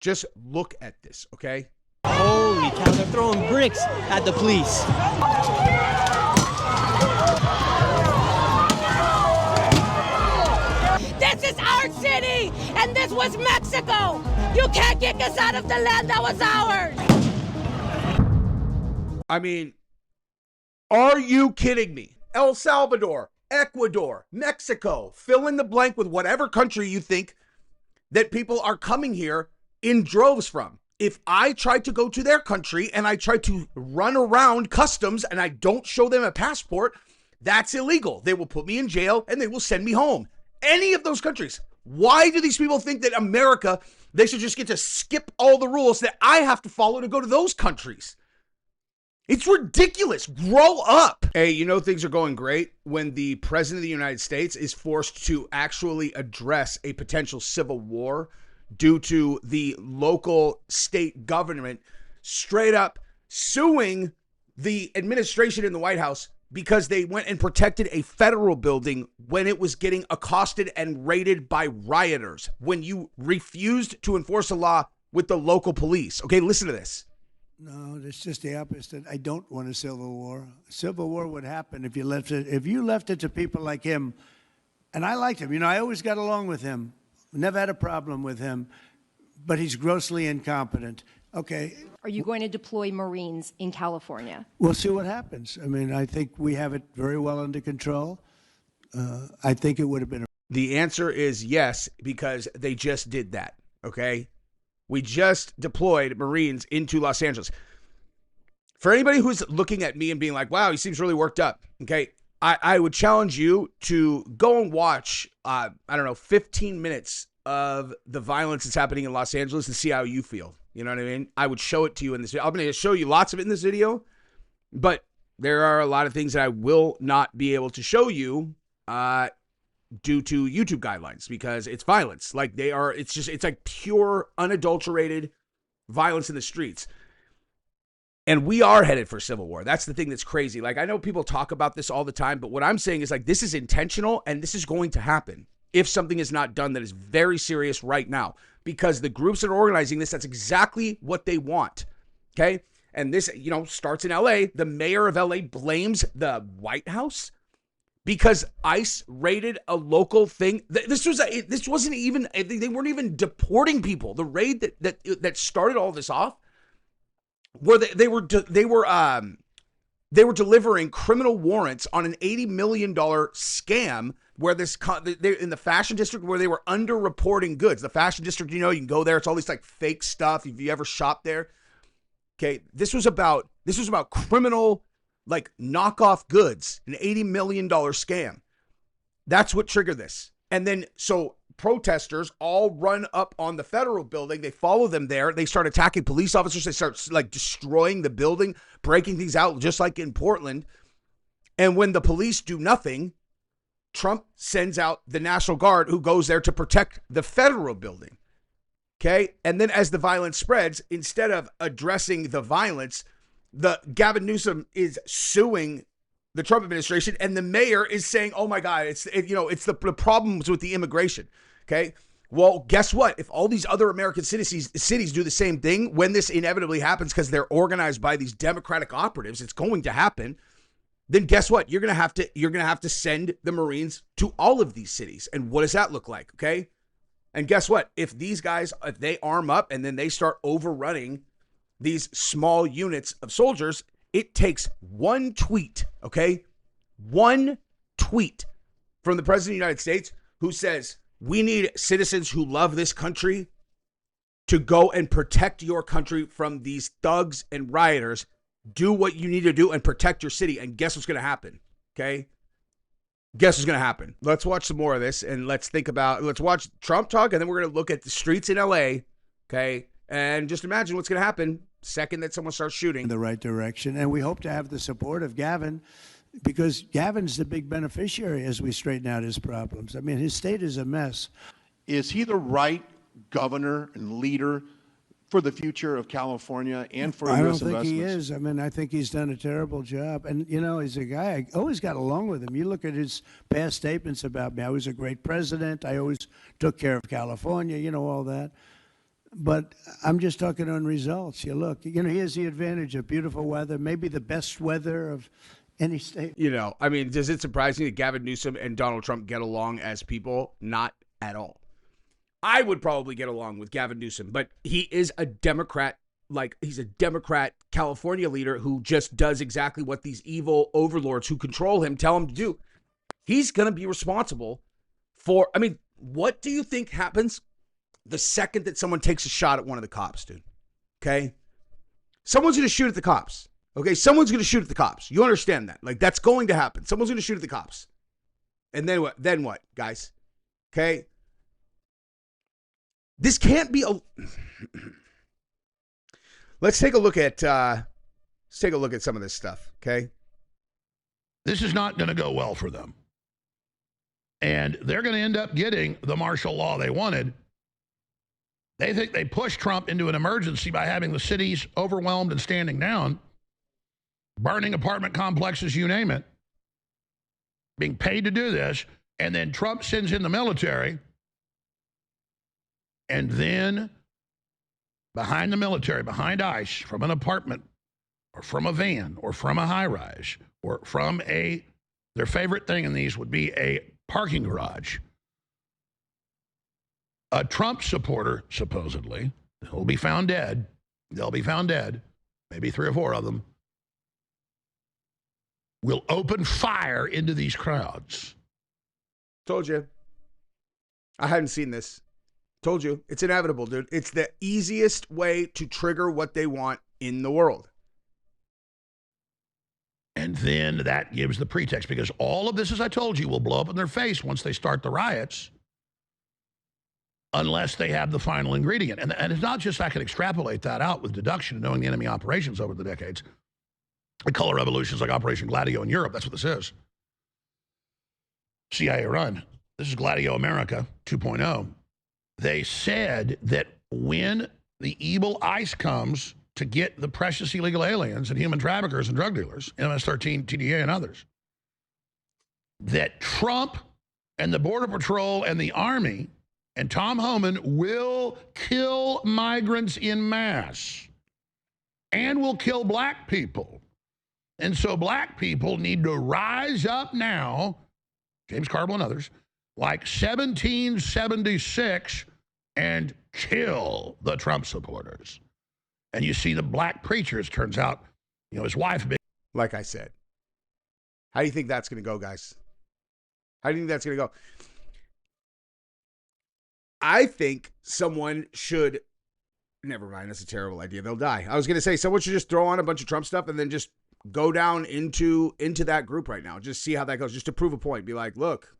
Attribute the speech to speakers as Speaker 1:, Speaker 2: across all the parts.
Speaker 1: Just look at this, okay?
Speaker 2: Holy cow, they're throwing bricks at the police.
Speaker 3: This is our city, and this was Mexico. You can't kick us out of the land that was ours.
Speaker 1: I mean, are you kidding me? El Salvador, Ecuador, Mexico, fill in the blank with whatever country you think that people are coming here in droves from. If I try to go to their country and I try to run around customs and I don't show them a passport, that's illegal. They will put me in jail and they will send me home. Any of those countries. Why do these people think that America, they should just get to skip all the rules that I have to follow to go to those countries? It's ridiculous. Grow up. Hey, you know things are going great when the president of the United States is forced to actually address a potential civil war due to the local state government straight up suing the administration in the White House because they went and protected a federal building when it was getting accosted and raided by rioters, when you refused to enforce a law with the local police. Okay, listen to this.
Speaker 4: No, it's just the opposite. I don't want a civil war. A civil war would happen if you left it to people like him. And I liked him. You know, I always got along with him. Never had a problem with him. But he's grossly incompetent. Okay.
Speaker 5: Are you going to deploy Marines in California?
Speaker 4: We'll see what happens. I mean, I think we have it very well under control. I think it would have been.
Speaker 1: The answer is yes, because they just did that. Okay. We just deployed Marines into Los Angeles. For anybody who's looking at me and being like, wow, he seems really worked up. Okay. I would challenge you to go and watch, 15 minutes of the violence that's happening in Los Angeles and see how you feel. You know what I mean? I would show it to you in this video. I'm going to show you lots of it in this video, but there are a lot of things that I will not be able to show you due to YouTube guidelines because it's violence. Like it's like pure, unadulterated violence in the streets. And we are headed for civil war. That's the thing that's crazy. Like, I know people talk about this all the time, but what I'm saying is like, this is intentional and this is going to happen if something is not done that is very serious right now, because the groups that are organizing this, that's exactly what they want. Okay. And this, starts in LA. The mayor of LA blames the White House because ICE raided a local thing. This wasn't even, they weren't even deporting people. The raid that started all this off, where they were delivering criminal warrants on an $80 million scam where in the fashion district where they were underreporting goods. The fashion district, you can go there. It's all this like fake stuff. If you ever shopped there. Okay. This was about criminal, like knockoff goods, an $80 million scam. That's what triggered this. And then, so protesters all run up on the federal building. They follow them there. They start attacking police officers. They start like destroying the building, breaking things out, just like in Portland. And when the police do nothing, Trump sends out the National Guard who goes there to protect the federal building. Okay. And then as the violence spreads, instead of addressing the violence, the Gavin Newsom is suing the Trump administration, and the mayor is saying, oh my God, it's the problems with the immigration. Okay. Well, guess what? If all these other American cities do the same thing, when this inevitably happens because they're organized by these Democratic operatives, it's going to happen. Then guess what? You're going to have to send the Marines to all of these cities. And what does that look like? Okay. And guess what? If these guys, if they arm up and then they start overrunning these small units of soldiers, it takes one tweet, okay? One tweet from the president of the United States who says, we need citizens who love this country to go and protect your country from these thugs and rioters. Do what you need to do and protect your city. And guess what's going to happen, okay? Guess what's going to happen? Let's watch some more of this and let's watch Trump talk, and then we're going to look at the streets in LA, okay? And just imagine what's going to happen second that someone starts shooting.
Speaker 4: In the right direction. And we hope to have the support of Gavin, because Gavin's the big beneficiary as we straighten out his problems. I mean, his state is a mess.
Speaker 6: Is he the right governor and leader for the future of California and for U.S. investments?
Speaker 4: I don't think he is. I mean, I think he's done a terrible job. And, he's a guy, I always got along with him. You look at his past statements about me. I was a great president. I always took care of California, all that. But I'm just talking on results. You look, here's the advantage of beautiful weather, maybe the best weather of any state.
Speaker 1: I mean, does it surprise me that Gavin Newsom and Donald Trump get along as people? Not at all. I would probably get along with Gavin Newsom, but he is a Democrat. He's a Democrat California leader who just does exactly what these evil overlords who control him tell him to do. He's going to be responsible for, what do you think happens the second that someone takes a shot at one of the cops, dude? Okay? Someone's going to shoot at the cops. Okay? Someone's going to shoot at the cops. You understand that? That's going to happen. Someone's going to shoot at the cops. And then what? Then what, guys? Okay? This can't be a... Let's take a look at some of this stuff, okay?
Speaker 7: This is not going to go well for them. And they're going to end up getting the martial law they wanted. They think they pushed Trump into an emergency by having the cities overwhelmed and standing down, burning apartment complexes, you name it, being paid to do this, and then Trump sends in the military, and then behind the military, behind ICE, from an apartment or from a van or from a high-rise or from their favorite thing in these would be a parking garage. A Trump supporter, supposedly, will be found dead. They'll be found dead, maybe 3 or 4 of them, will open fire into these crowds.
Speaker 1: Told you. I hadn't seen this. Told you. It's inevitable, dude. It's the easiest way to trigger what they want in the world.
Speaker 7: And then that gives the pretext, because all of this, as I told you, will blow up in their face once they start the riots, unless they have the final ingredient. And it's not just I can extrapolate that out with deduction and knowing the enemy operations over the decades. The color revolutions like Operation Gladio in Europe, that's what this is. CIA run. This is Gladio America 2.0. They said that when the evil ICE comes to get the precious illegal aliens and human traffickers and drug dealers, MS-13, TDA, and others, that Trump and the Border Patrol and the Army and Tom Homan will kill migrants in mass and will kill black people. And so black people need to rise up now, James Carville and others, like 1776, and kill the Trump supporters. And you see the black preachers, turns out, his wife...
Speaker 1: Like I said. How do you think that's going to go, guys? How do you think that's going to go? I think someone should... Never mind, that's a terrible idea. They'll die. I was going to say someone should just throw on a bunch of Trump stuff and then just go down into that group right now. Just see how that goes, just to prove a point. Be like, look,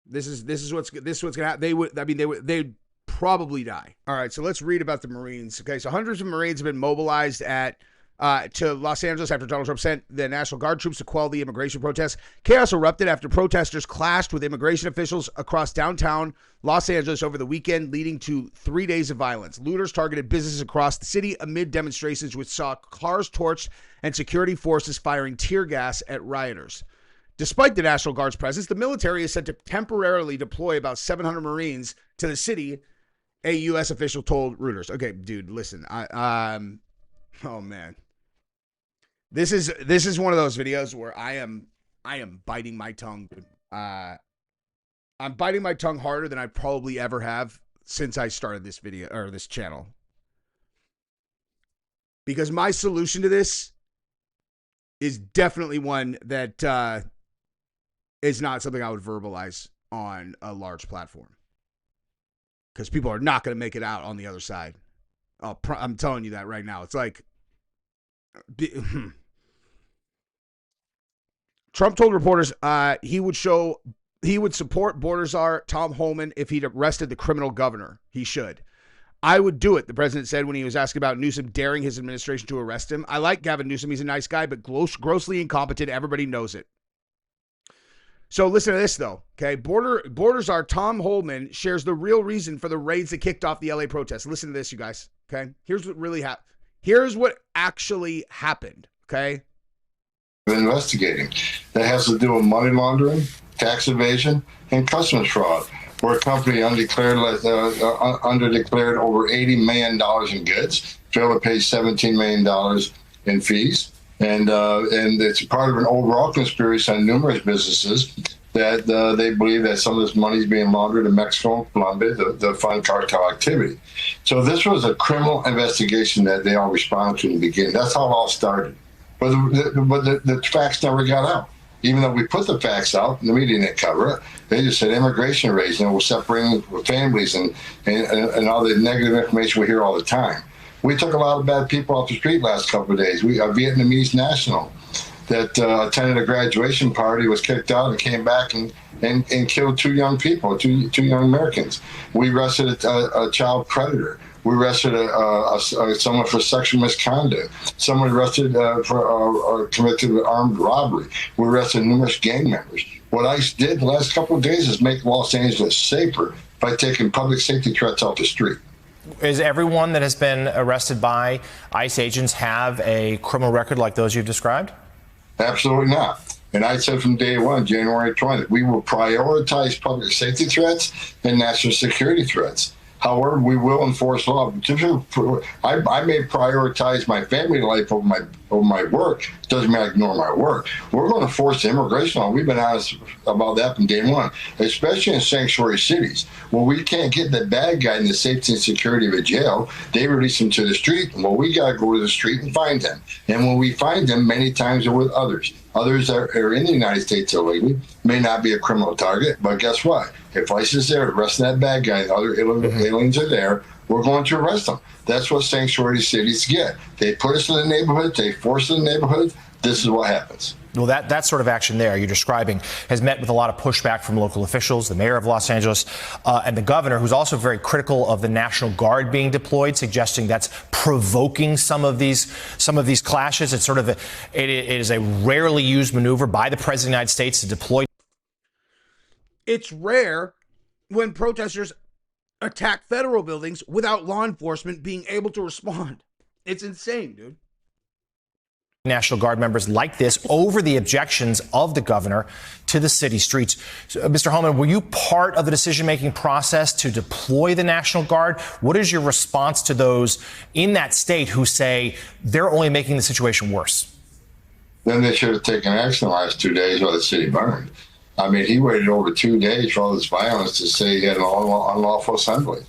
Speaker 1: this is what's going to happen. They'd probably die. All right, so let's read about the Marines. Okay, so hundreds of Marines have been mobilized to Los Angeles after Donald Trump sent the National Guard troops to quell the immigration protests. Chaos erupted after protesters clashed with immigration officials across downtown Los Angeles over the weekend, leading to 3 days of violence. Looters targeted businesses across the city amid demonstrations which saw cars torched and security forces firing tear gas at rioters. Despite the National Guard's presence, the military is set to temporarily deploy about 700 Marines to the city, a U.S. official told Reuters. Okay, dude, listen. Oh man, this is one of those videos where I am biting my tongue. I'm biting my tongue harder than I probably ever have since I started this video or this channel, because my solution to this is definitely one that is not something I would verbalize on a large platform, because people are not going to make it out on the other side. I'm telling you that right now. It's like Trump told reporters he would support border czar Tom Homan if he'd arrested the criminal governor. He should. I would do it, the president said when he was asked about Newsom daring his administration to arrest him. I like Gavin Newsom. He's a nice guy, but grossly incompetent. Everybody knows it. So listen to this, though, okay? Border czar Tom Homan shares the real reason for the raids that kicked off the LA protests. Listen to this, you guys, okay? Here's what really happened. Here's what actually happened, okay?
Speaker 8: Investigating. That has to do with money laundering, tax evasion, and customs fraud. where a company underdeclared over $80 million in goods, failed to pay $17 million in fees. And it's part of an overall conspiracy on numerous businesses that they believe that some of this money is being laundered in Mexico and Colombia to fund cartel activity. So this was a criminal investigation that they all responded to in the beginning. That's how it all started. But the facts never got out. Even though we put the facts out, the media didn't cover it. They just said immigration raids, we're separating families and all the negative information we hear all the time. We took a lot of bad people off the street last couple of days. A Vietnamese national that attended a graduation party was kicked out and came back and killed two young people, two young Americans. We arrested a child predator. We arrested someone for sexual misconduct. Someone arrested for committed armed robbery. We arrested numerous gang members. What ICE did the last couple of days is make Los Angeles safer by taking public safety threats off the street.
Speaker 9: Is everyone that has been arrested by ICE agents have a criminal record like those you've described?
Speaker 8: Absolutely not. And I said from day one, January 20th, we will prioritize public safety threats and national security threats. However, we will enforce law. I may prioritize my family life over my work. It doesn't mean I ignore my work. We're going to force the immigration law. We've been honest about that from day one, especially in sanctuary cities where we can't get the bad guy in the safety and security of a jail. They release him to the street. Well, we got to go to the street and find them. And when we find them, many times they're with others. Others that are in the United States illegally may not be a criminal target, but guess what? If ICE is there arresting that bad guy and other aliens are there, we're going to arrest them. That's what sanctuary cities get. They put us in the neighborhood, they force us in the neighborhood. This is what happens.
Speaker 9: Well, that sort of action there you're describing has met with a lot of pushback from local officials, the mayor of Los Angeles, and the governor, who's also very critical of the National Guard being deployed, suggesting that's provoking some of these clashes. It's sort of it is a rarely used maneuver by the president of the United States to deploy.
Speaker 1: It's rare when protesters attack federal buildings without law enforcement being able to respond. It's insane, dude.
Speaker 9: National Guard members like this over the objections of the governor to the city streets. So, Mr. Holman, were you part of the decision-making process to deploy the National Guard? What is your response to those in that state who say they're only making the situation worse?
Speaker 8: Then they should have taken action the last 2 days while the city burned. I mean, he waited over 2 days for all this violence to say he had an unlawful assembly.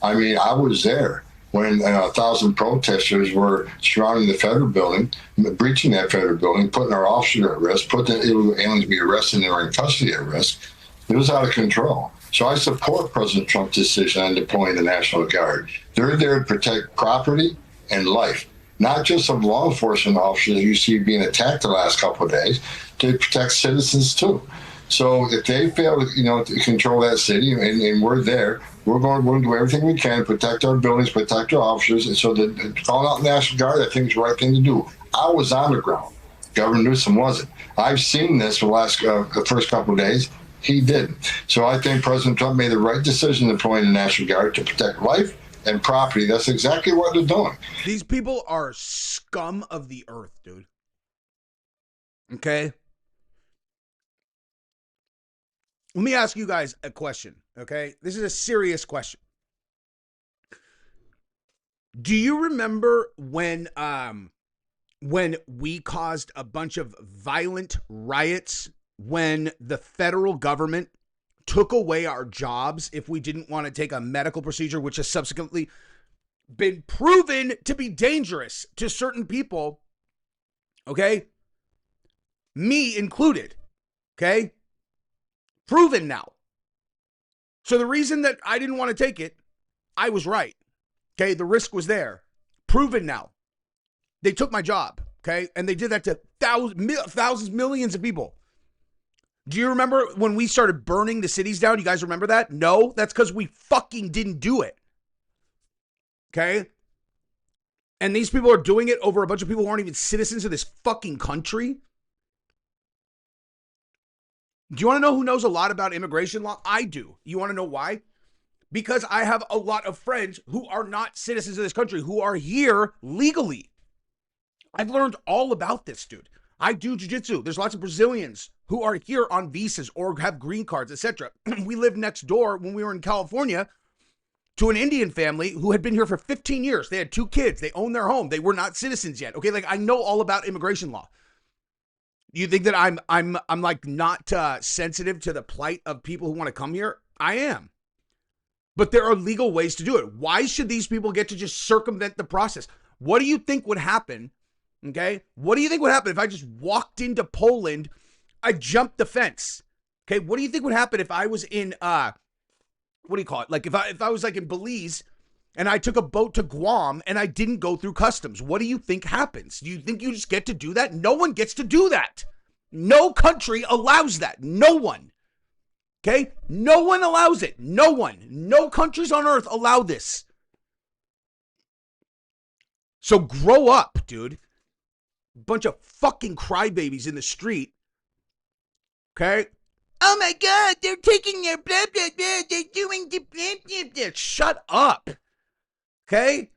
Speaker 8: I mean, I was there when 1,000 protesters were surrounding the federal building, breaching that federal building, putting our officers at risk, putting the illegal aliens to be arrested and they were in custody at risk. It was out of control. So I support President Trump's decision on deploying the National Guard. They're there to protect property and life, not just of law enforcement officers you see being attacked the last couple of days, to protect citizens too. So if they fail to control that city, and we're there, we're going to do everything we can to protect our buildings, protect our officers. And so calling out the National Guard, I think is the right thing to do. I was on the ground. Governor Newsom wasn't. I've seen this for the first couple of days. He didn't. So I think President Trump made the right decision deploying the National Guard to protect life and property. That's exactly what they're doing.
Speaker 1: These people are scum of the earth, dude. Okay? Let me ask you guys a question, okay? This is a serious question. Do you remember when we caused a bunch of violent riots when the federal government took away our jobs if we didn't want to take a medical procedure, which has subsequently been proven to be dangerous to certain people, okay? Me included, okay? Proven now. So the reason that I didn't want to take it, I was right. Okay, the risk was there. Proven now. They took my job, okay? And they did that to thousands, millions of people. Do you remember when we started burning the cities down? You guys remember that? No, that's because we fucking didn't do it. Okay? And these people are doing it over a bunch of people who aren't even citizens of this fucking country. Do you want to know who knows a lot about immigration law? I do. You want to know why? Because I have a lot of friends who are not citizens of this country, who are here legally. I've learned all about this, dude. I do jiu-jitsu. There's lots of Brazilians who are here on visas or have green cards, etc. We lived next door when we were in California to an Indian family who had been here for 15 years. They had 2 kids. They owned their home. They were not citizens yet. Okay, like I know all about immigration law. You think that I'm like not sensitive to the plight of people who want to come here? I am. But there are legal ways to do it. Why should these people get to just circumvent the process? What do you think would happen? Okay, what do you think would happen if I just walked into Poland? I jumped the fence. Okay, what do you think would happen if I was in what do you call it? Like if I was like in Belize and I took a boat to Guam and I didn't go through customs? What do you think happens? Do you think you just get to do that? No one gets to do that. No country allows that. No one. Okay? No one allows it. No one. No countries on earth allow this. So grow up, dude. Bunch of fucking crybabies in the street. Okay? Oh my God, they're taking their blah, blah, blah. They're doing the blah, blah, blah. Shut up. Okay?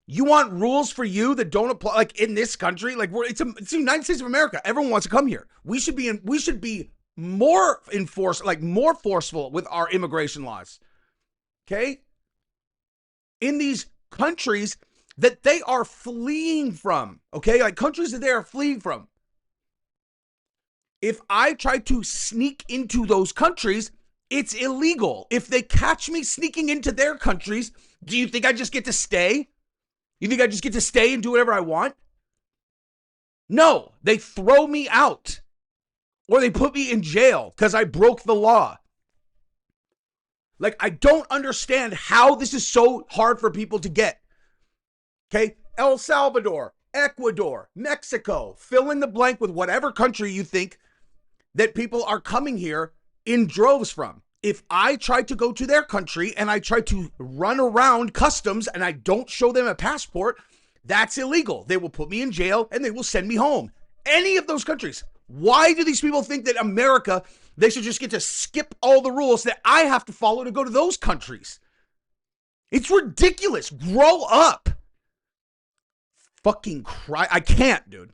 Speaker 1: You want rules for you that don't apply, like in this country? Like it's the United States of America. Everyone wants to come here. We should be more enforced, like more forceful with our immigration laws. Okay? In these countries that they are fleeing from. Okay? Like countries that they are fleeing from. If I try to sneak into those countries, it's illegal. If they catch me sneaking into their countries, do you think I just get to stay? You think I just get to stay and do whatever I want? No, they throw me out. Or they put me in jail because I broke the law. Like, I don't understand how this is so hard for people to get. Okay? El Salvador, Ecuador, Mexico, fill in the blank with whatever country you think that people are coming here in droves from. If I try to go to their country and I try to run around customs and I don't show them a passport, that's illegal. They will put me in jail and they will send me home. Any of those countries. Why do these people think that America, they should just get to skip all the rules that I have to follow to go to those countries? It's ridiculous. Grow up. Fucking cry. I can't, dude.